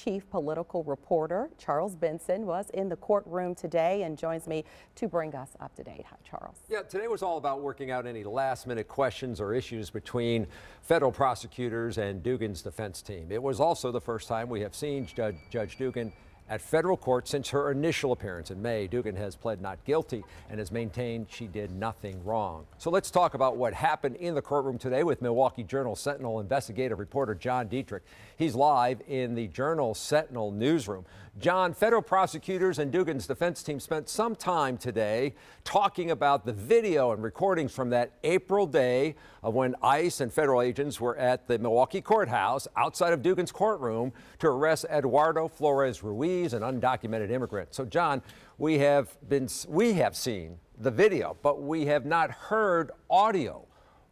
chief political reporter, Charles Benson, was in the courtroom today and joins me to bring us up to date. Hi, Charles. Yeah, today was all about working out any last-minute questions or issues between federal prosecutors and Dugan's defense team. It was also the first time we have seen Judge Dugan at federal court since her initial appearance in May. Dugan has pled not guilty and has maintained she did nothing wrong. So let's talk about what happened in the courtroom today with Milwaukee Journal Sentinel investigative reporter John Dietrich. He's live in the Journal Sentinel newsroom. John, federal prosecutors and Dugan's defense team spent some time today talking about the video and recordings from that April day of when ICE and federal agents were at the Milwaukee courthouse outside of Dugan's courtroom to arrest Eduardo Flores Ruiz, an undocumented immigrant. So, John, we have seen the video, but we have not heard audio.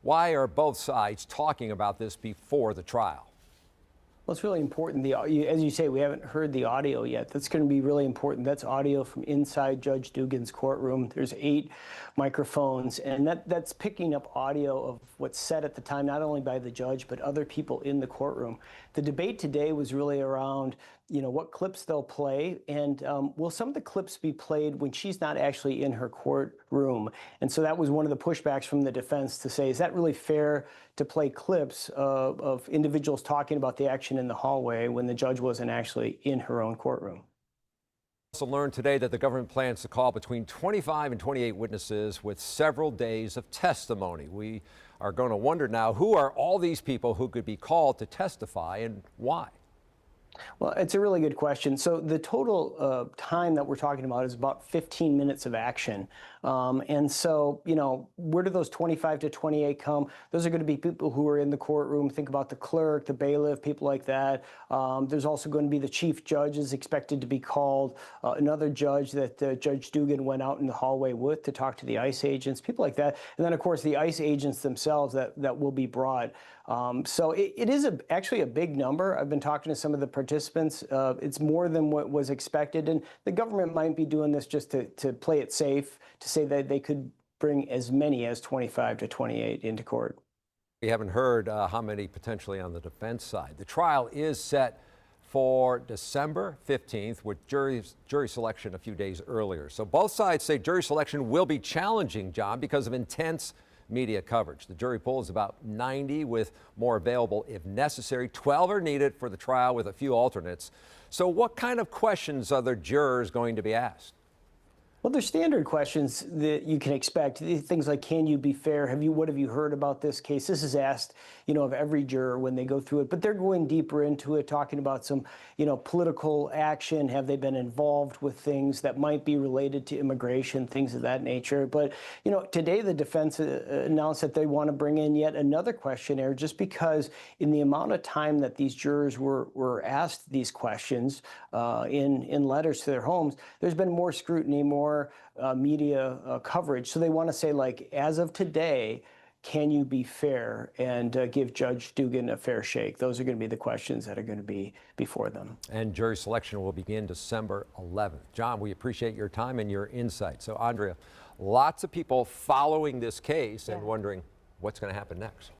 Why are both sides talking about this before the trial? Well, it's really important. As you say, we haven't heard the audio yet. That's going to be really important. That's audio from inside Judge Dugan's courtroom. There's 8 microphones, and that's picking up audio of what's said at the time, not only by the judge, but other people in the courtroom. The debate today was really around, what clips they'll play, and will some of the clips be played when she's not actually in her courtroom? And so that was one of the pushbacks from the defense to say, is that really fair to play clips of individuals talking about the action in the hallway when the judge wasn't actually in her own courtroom? Also learned today that the government plans to call between 25 and 28 witnesses with several days of testimony. We are going to wonder now, who are all these people who could be called to testify and why? Well, it's a really good question. So the total time that we're talking about is about 15 minutes of action. And so, where do those 25 to 28 come? Those are going to be people who are in the courtroom. Think about the clerk, the bailiff, people like that. There's also going to be the chief judge is expected to be called, another judge that Judge Dugan went out in the hallway with to talk to the ICE agents, people like that. And then, of course, the ICE agents themselves that will be brought. So it is actually a big number. I've been talking to some of the participants. It's more than what was expected, and the government might be doing this just to play it safe, to say that they could bring as many as 25 to 28 into court. We haven't heard how many potentially on the defense side. The trial is set for December 15th with jury selection a few days earlier. So both sides say jury selection will be challenging, John, because of intense media coverage. The jury pool is about 90 with more available if necessary. 12 are needed for the trial with a few alternates. So what kind of questions are the jurors going to be asked? Well, there's standard questions that you can expect. Things like, can you be fair? What have you heard about this case? This is asked, of every juror when they go through it. But they're going deeper into it, talking about some, political action. Have they been involved with things that might be related to immigration, things of that nature? But, today the defense announced that they want to bring in yet another questionnaire, just because in the amount of time that these jurors were asked these questions in letters to their homes, there's been more scrutiny, more media coverage. So they want to say, like, as of today, can you be fair and give Judge Dugan a fair shake? Those are going to be the questions that are going to be before them. And jury selection will begin December 11th. John, we appreciate your time and your insight. So, Andrea, lots of people following this case and wondering what's going to happen next.